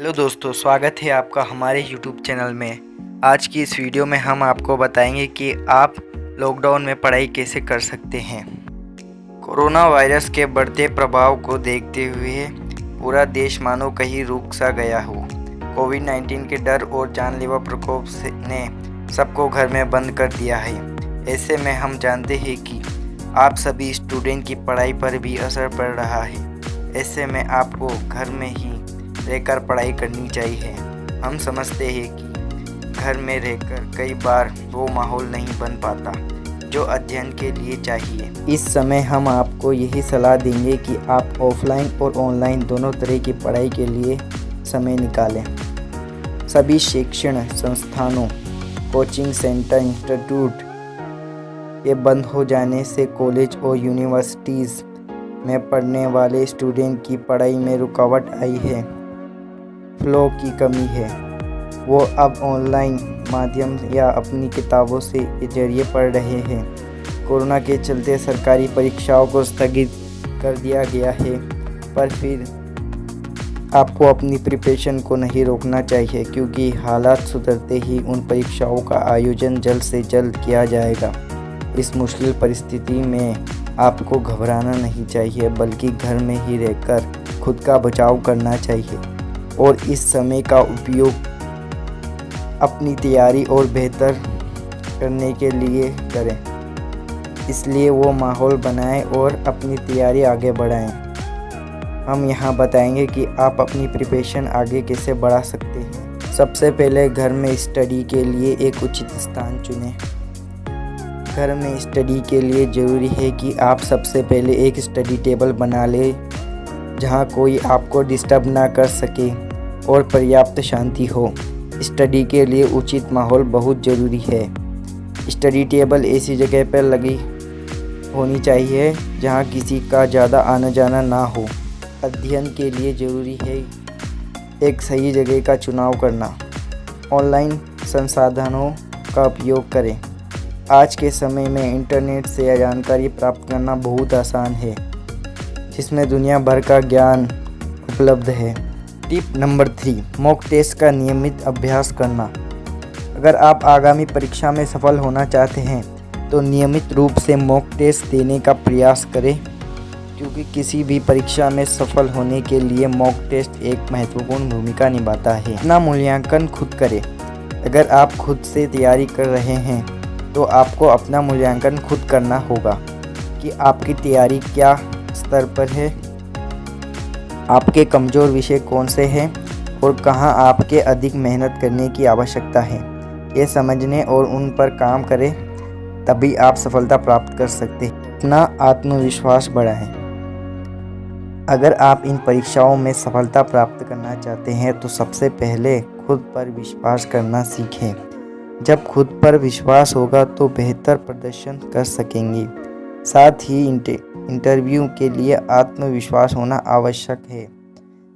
Hello दोस्तों, स्वागत है आपका हमारे YouTube चैनल में। आज की इस वीडियो में हम आपको बताएंगे कि आप लॉकडाउन में पढ़ाई कैसे कर सकते हैं। कोरोना वायरस के बढ़ते प्रभाव को देखते हुए पूरा देश मानो कहीं रुक सा गया हो। कोविड-19 के डर और जानलेवा प्रकोप ने सबको घर में बंद कर दिया है। ऐसे में हम जानते हैं कि आप सभी स्टूडेंट की पढ़ाई पर भी असर पड़ रहा है। ऐसे में आपको घर में ही रहकर पढ़ाई करनी चाहिए। हम समझते हैं कि घर में रहकर कई बार वो माहौल नहीं बन पाता जो अध्ययन के लिए चाहिए। इस समय हम आपको यही सलाह देंगे कि आप ऑफलाइन और ऑनलाइन दोनों तरह की पढ़ाई के लिए समय निकालें। सभी शैक्षणिक संस्थानों, कोचिंग सेंटर, इंस्टीट्यूट के बंद हो जाने से कॉलेज और यूनिवर्सिटीज़ में पढ़ने वाले स्टूडेंट की पढ़ाई में रुकावट आई है। फ्लो की कमी है। वो अब ऑनलाइन माध्यम या अपनी किताबों से के जरिए पढ़ रहे हैं। कोरोना के चलते सरकारी परीक्षाओं को स्थगित कर दिया गया है, पर फिर आपको अपनी प्रिपरेशन को नहीं रोकना चाहिए, क्योंकि हालात सुधरते ही उन परीक्षाओं का आयोजन जल्द से जल्द किया जाएगा। इस मुश्किल परिस्थिति में आपको घबराना नहीं चाहिए, बल्कि घर में ही रहकर खुद का बचाव करना चाहिए और इस समय का उपयोग अपनी तैयारी और बेहतर करने के लिए करें। इसलिए वो माहौल बनाएं और अपनी तैयारी आगे बढ़ाएं। हम यहाँ बताएंगे कि आप अपनी प्रिपरेशन आगे कैसे बढ़ा सकते हैं। सबसे पहले घर में स्टडी के लिए एक उचित स्थान चुनें। घर में स्टडी के लिए ज़रूरी है कि आप सबसे पहले एक स्टडी टेबल बना लें जहां कोई आपको डिस्टर्ब ना कर सके और पर्याप्त शांति हो। स्टडी के लिए उचित माहौल बहुत ज़रूरी है। स्टडी टेबल ऐसी जगह पर लगी होनी चाहिए जहां किसी का ज़्यादा आना जाना ना हो। अध्ययन के लिए ज़रूरी है एक सही जगह का चुनाव करना। ऑनलाइन संसाधनों का उपयोग करें। आज के समय में इंटरनेट से जानकारी प्राप्त करना बहुत आसान है, जिसमें दुनिया भर का ज्ञान उपलब्ध है। टिप नंबर 3, मॉक टेस्ट का नियमित अभ्यास करना। अगर आप आगामी परीक्षा में सफल होना चाहते हैं तो नियमित रूप से मॉक टेस्ट देने का प्रयास करें, क्योंकि किसी भी परीक्षा में सफल होने के लिए मॉक टेस्ट एक महत्वपूर्ण भूमिका निभाता है। अपना मूल्यांकन खुद करें। अगर आप खुद से तैयारी कर रहे हैं तो आपको अपना मूल्यांकन खुद करना होगा कि आपकी तैयारी क्या स्तर पर है, आपके कमज़ोर विषय कौन से हैं और कहां आपके अधिक मेहनत करने की आवश्यकता है। ये समझने और उन पर काम करें, तभी आप सफलता प्राप्त कर सकते हैं। अपना आत्मविश्वास बढ़ाएं। अगर आप इन परीक्षाओं में सफलता प्राप्त करना चाहते हैं तो सबसे पहले खुद पर विश्वास करना सीखें। जब खुद पर विश्वास होगा तो बेहतर प्रदर्शन कर सकेंगे। साथ ही इंटरव्यू के लिए आत्मविश्वास होना आवश्यक है।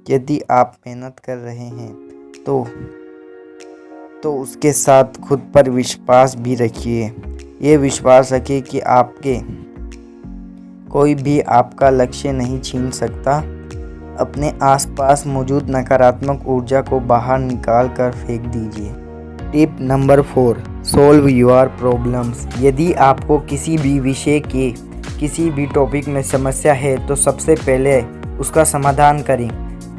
यदि आप मेहनत कर रहे हैं तो उसके साथ खुद पर विश्वास भी रखिए। ये विश्वास रखिए कि आपके कोई भी आपका लक्ष्य नहीं छीन सकता। अपने आसपास मौजूद नकारात्मक ऊर्जा को बाहर निकाल कर फेंक दीजिए। Tip number 4, solve your problems. यदि आपको किसी भी विषय के किसी भी टॉपिक में समस्या है तो सबसे पहले उसका समाधान करें।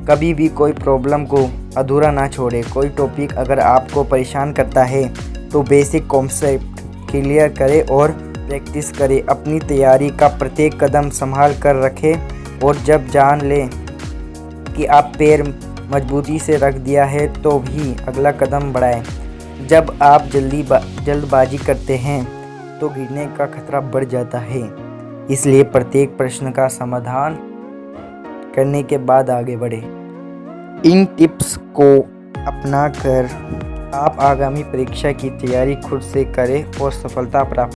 कभी भी कोई प्रॉब्लम को अधूरा ना छोड़ें। कोई टॉपिक अगर आपको परेशान करता है तो बेसिक कॉन्सेप्ट क्लियर करें और प्रैक्टिस करें। अपनी तैयारी का प्रत्येक कदम संभाल कर रखें और जब जान लें कि आप पैर मजबूती से रख दिया है तो भी अगला कदम बढ़ाएं। जब आप जल्दबाजी करते हैं तो गिरने का खतरा बढ़ जाता है, इसलिए प्रत्येक प्रश्न का समाधान करने के बाद आगे बढ़ें। इन टिप्स को अपना कर आप आगामी परीक्षा की तैयारी खुद से करें और सफलता प्राप्त